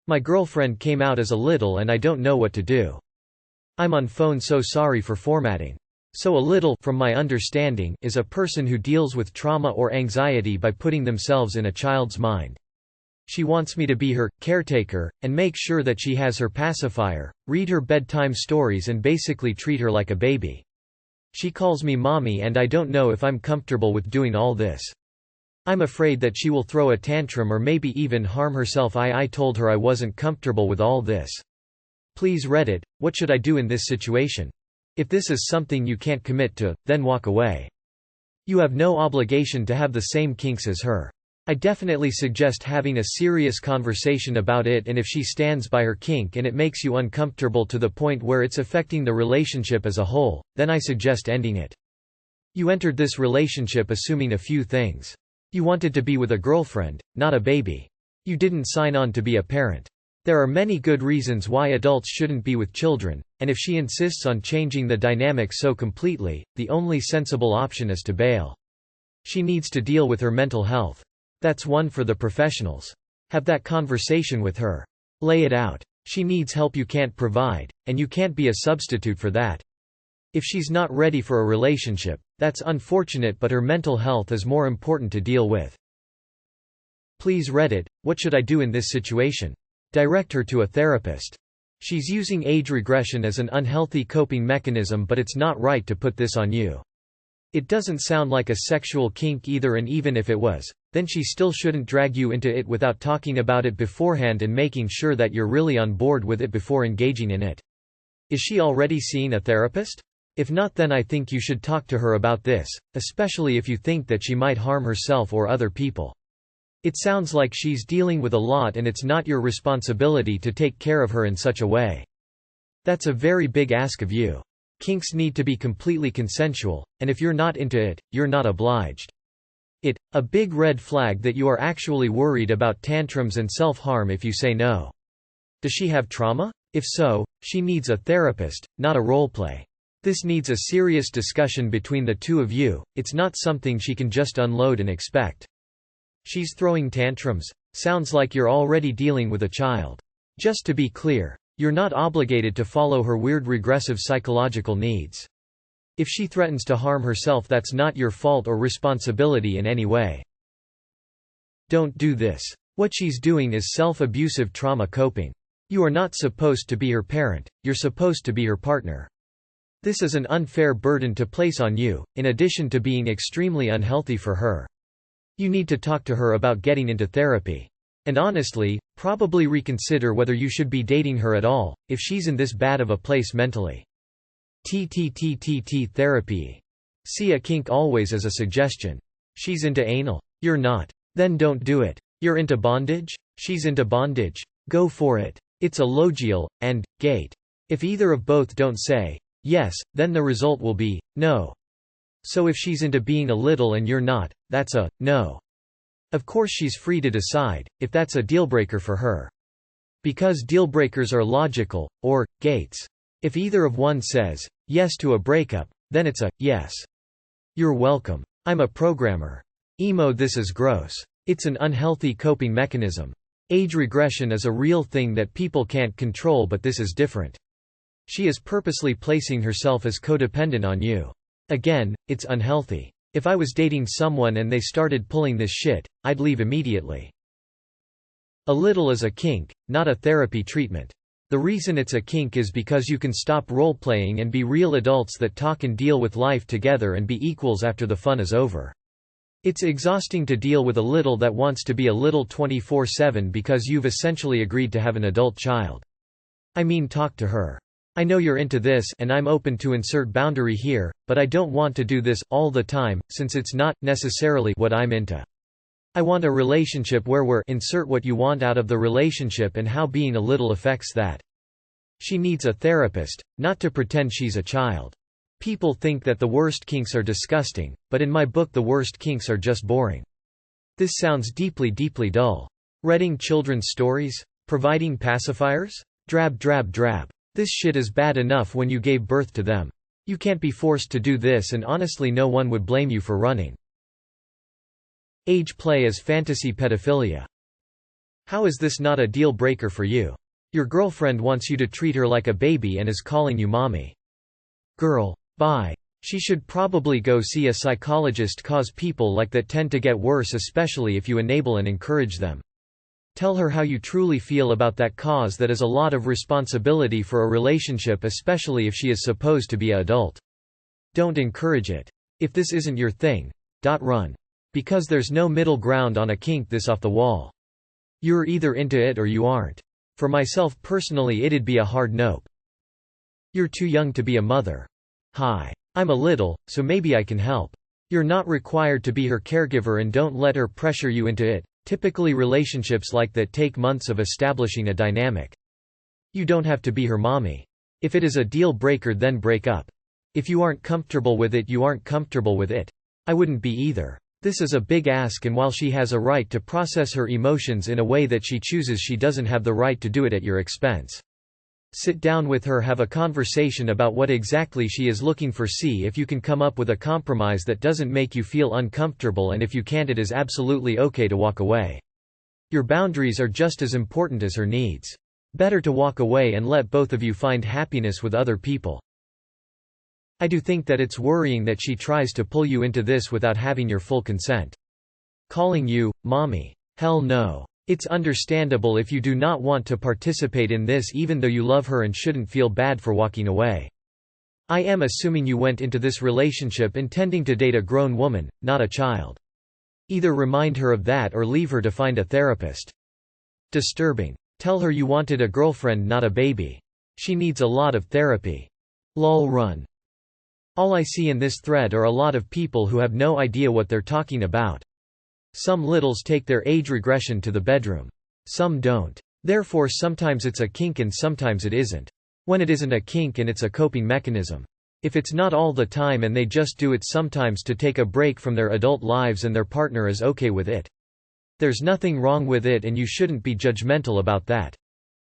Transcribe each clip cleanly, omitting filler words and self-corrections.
My girlfriend came out as a little and I don't know what to do. I'm on phone, so sorry for formatting. So a little, from my understanding, is a person who deals with trauma or anxiety by putting themselves in a child's mind. She wants me to be her caretaker, and make sure that she has her pacifier, read her bedtime stories and basically treat her like a baby. She calls me mommy and I don't know if I'm comfortable with doing all this. I'm afraid that she will throw a tantrum or maybe even harm herself. I told her I wasn't comfortable with all this. Please Reddit, what should I do in this situation? If this is something you can't commit to, then walk away. You have no obligation to have the same kinks as her. I definitely suggest having a serious conversation about it, and if she stands by her kink and it makes you uncomfortable to the point where it's affecting the relationship as a whole, then I suggest ending it. You entered this relationship assuming a few things. You wanted to be with a girlfriend, not a baby. You didn't sign on to be a parent. There are many good reasons why adults shouldn't be with children, and if she insists on changing the dynamic so completely, the only sensible option is to bail. She needs to deal with her mental health. That's one for the professionals. Have that conversation with her. Lay it out. She needs help you can't provide, and you can't be a substitute for that. If she's not ready for a relationship, that's unfortunate, but her mental health is more important to deal with. Please Reddit, what should I do in this situation? Direct her to a therapist. She's using age regression as an unhealthy coping mechanism, but it's not right to put this on you. It doesn't sound like a sexual kink either, and even if it was, then she still shouldn't drag you into it without talking about it beforehand and making sure that you're really on board with it before engaging in it. Is she already seeing a therapist? If not, then I think you should talk to her about this, especially if you think that she might harm herself or other people. It sounds like she's dealing with a lot and it's not your responsibility to take care of her in such a way. That's a very big ask of you. Kinks need to be completely consensual, and if you're not into it, you're not obliged. A big red flag that you are actually worried about tantrums and self-harm if you say no. Does she have trauma? If so, she needs a therapist, not a roleplay. This needs a serious discussion between the two of you. It's not something she can just unload and expect. She's throwing tantrums? Sounds like you're already dealing with a child. Just to be clear, you're not obligated to follow her weird regressive psychological needs. If she threatens to harm herself, that's not your fault or responsibility in any way. Don't do this. What she's doing is self-abusive trauma coping. You are not supposed to be her parent, you're supposed to be her partner. This is an unfair burden to place on you, in addition to being extremely unhealthy for her. You need to talk to her about getting into therapy. And honestly, probably reconsider whether you should be dating her at all, if she's in this bad of a place mentally. Therapy. See a kink always as a suggestion. She's into anal? You're not? Then don't do it. You're into bondage? She's into bondage? Go for it. It's a logial and gate. If either of both don't say yes, then the result will be no. So if she's into being a little and you're not, that's a no. Of course she's free to decide if that's a dealbreaker for her. Because dealbreakers are logical, or gates. If either of one says yes to a breakup, then it's a yes. You're welcome. I'm a programmer. Emo, this is gross. It's an unhealthy coping mechanism. Age regression is a real thing that people can't control, but this is different. She is purposely placing herself as codependent on you. Again, it's unhealthy. If I was dating someone and they started pulling this shit, I'd leave immediately. A little is a kink, not a therapy treatment. The reason it's a kink is because you can stop role-playing and be real adults that talk and deal with life together and be equals after the fun is over. It's exhausting to deal with a little that wants to be a little 24/7 because you've essentially agreed to have an adult child. I mean, talk to her. I know you're into this and I'm open to insert boundary here, but I don't want to do this all the time, since it's not necessarily what I'm into. I want a relationship where we're insert what you want out of the relationship and how being a little affects that. She needs a therapist, not to pretend she's a child. People think that the worst kinks are disgusting, but in my book the worst kinks are just boring. This sounds deeply dull. Reading children's stories? Providing pacifiers? Drab. This shit is bad enough when you gave birth to them. You can't be forced to do this, and honestly no one would blame you for running. Age play as fantasy pedophilia. How is this not a deal breaker for you? Your girlfriend wants you to treat her like a baby and is calling you mommy. Girl. Bye. She should probably go see a psychologist cause people like that tend to get worse, especially if you enable and encourage them. Tell her how you truly feel about that cause. That is a lot of responsibility for a relationship, especially if she is supposed to be an adult. Don't encourage it. If this isn't your thing, run. Because there's no middle ground on a kink this off the wall. You're either into it or you aren't. For myself personally, it'd be a hard nope. You're too young to be a mother. Hi. I'm a little, so maybe I can help. You're not required to be her caregiver and don't let her pressure you into it. Typically relationships like that take months of establishing a dynamic. You don't have to be her mommy. If it is a deal breaker, then break up. If you aren't comfortable with it, you aren't comfortable with it. I wouldn't be either. This is a big ask, and while she has a right to process her emotions in a way that she chooses, she doesn't have the right to do it at your expense. Sit down with her, have a conversation about what exactly she is looking for, see if you can come up with a compromise that doesn't make you feel uncomfortable, and if you can't, it is absolutely okay to walk away. Your boundaries are just as important as her needs. Better to walk away and let both of you find happiness with other people. I do think that it's worrying that she tries to pull you into this without having your full consent. Calling you mommy. Hell no. It's understandable if you do not want to participate in this, even though you love her and shouldn't feel bad for walking away. I am assuming you went into this relationship intending to date a grown woman, not a child. Either remind her of that or leave her to find a therapist. Disturbing. Tell her you wanted a girlfriend, not a baby. She needs a lot of therapy. Lol, run. All I see in this thread are a lot of people who have no idea what they're talking about. Some littles take their age regression to the bedroom. Some don't. Therefore sometimes it's a kink and sometimes it isn't. When it isn't a kink and it's a coping mechanism. If it's not all the time and they just do it sometimes to take a break from their adult lives and their partner is okay with it, there's nothing wrong with it and you shouldn't be judgmental about that.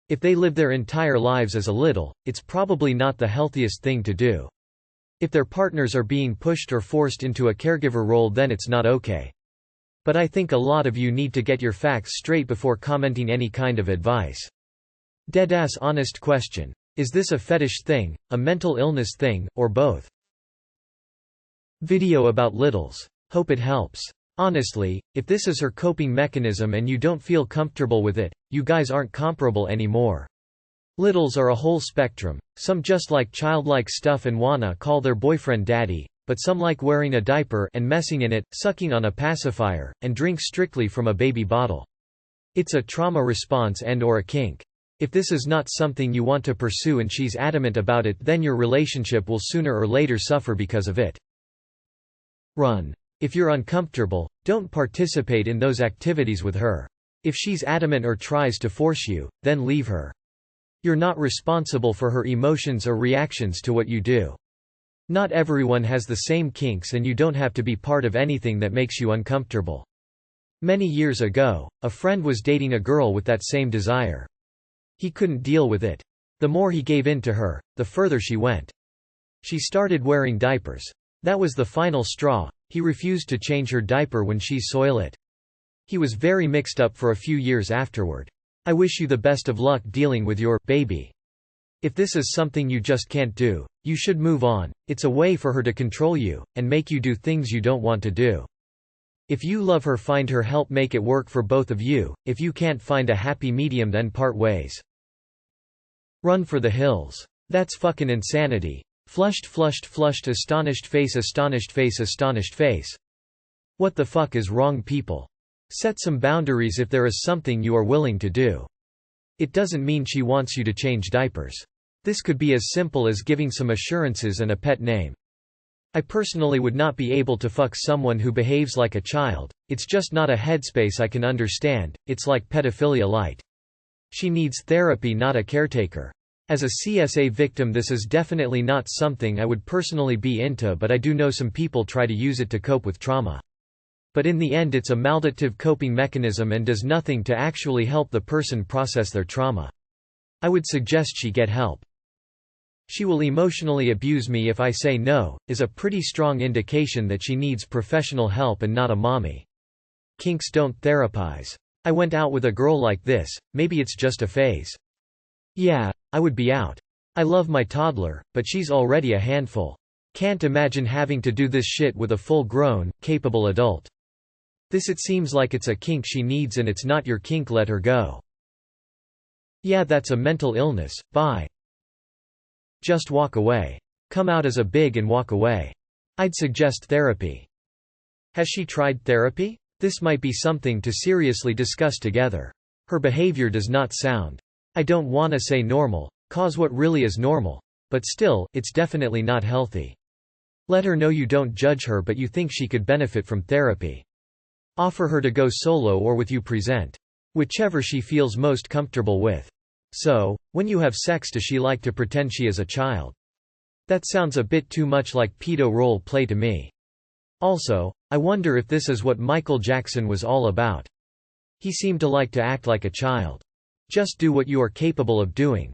If they live their entire lives as a little, it's probably not the healthiest thing to do. If their partners are being pushed or forced into a caregiver role, then it's not okay. But I think a lot of you need to get your facts straight before commenting any kind of advice. Deadass honest question. Is this a fetish thing, a mental illness thing, or both? Video about littles. Hope it helps. Honestly, if this is her coping mechanism and you don't feel comfortable with it, you guys aren't comparable anymore. Littles are a whole spectrum. Some just like childlike stuff and wanna call their boyfriend daddy, but some like wearing a diaper and messing in it, sucking on a pacifier, and drink strictly from a baby bottle. It's a trauma response and/or a kink. If this is not something you want to pursue and she's adamant about it, then your relationship will sooner or later suffer because of it. Run. If you're uncomfortable, don't participate in those activities with her. If she's adamant or tries to force you, then leave her. You're not responsible for her emotions or reactions to what you do. Not everyone has the same kinks and you don't have to be part of anything that makes you uncomfortable. Many years ago, a friend was dating a girl with that same desire. He couldn't deal with it. The more he gave in to her, the further she went. She started wearing diapers. That was the final straw. He refused to change her diaper when she soiled it. He was very mixed up for a few years afterward. I wish you the best of luck dealing with your baby. If this is something you just can't do, you should move on. It's a way for her to control you, and make you do things you don't want to do. If you love her, find her, help make it work for both of you. If you can't find a happy medium, then part ways. Run for the hills. That's fucking insanity. Flushed, astonished face, astonished face, astonished face. What the fuck is wrong, people? Set some boundaries if there is something you are willing to do. It doesn't mean she wants you to change diapers. This could be as simple as giving some assurances and a pet name. I personally would not be able to fuck someone who behaves like a child. It's just not a headspace I can understand. It's like pedophilia light. She needs therapy, not a caretaker. As a CSA victim, this is definitely not something I would personally be into, but I do know some people try to use it to cope with trauma. But in the end, it's a maladaptive coping mechanism and does nothing to actually help the person process their trauma. I would suggest she get help. She will emotionally abuse me if I say no, is a pretty strong indication that she needs professional help and not a mommy. Kinks don't therapize. I went out with a girl like this, maybe it's just a phase. Yeah, I would be out. I love my toddler, but she's already a handful. Can't imagine having to do this shit with a full-grown, capable adult. It seems like it's a kink she needs and it's not your kink, let her go. Yeah, that's a mental illness, bye. Just walk away. Come out as a big and walk away. I'd suggest therapy. Has she tried therapy? This might be something to seriously discuss together. Her behavior does not sound, I don't wanna say normal, cause what really is normal. But still, it's definitely not healthy. Let her know you don't judge her but you think she could benefit from therapy. Offer her to go solo or with you present. Whichever she feels most comfortable with. So, when you have sex, does she like to pretend she is a child? That sounds a bit too much like pedo role play to me. Also, I wonder if this is what Michael Jackson was all about. He seemed to like to act like a child. Just do what you are capable of doing.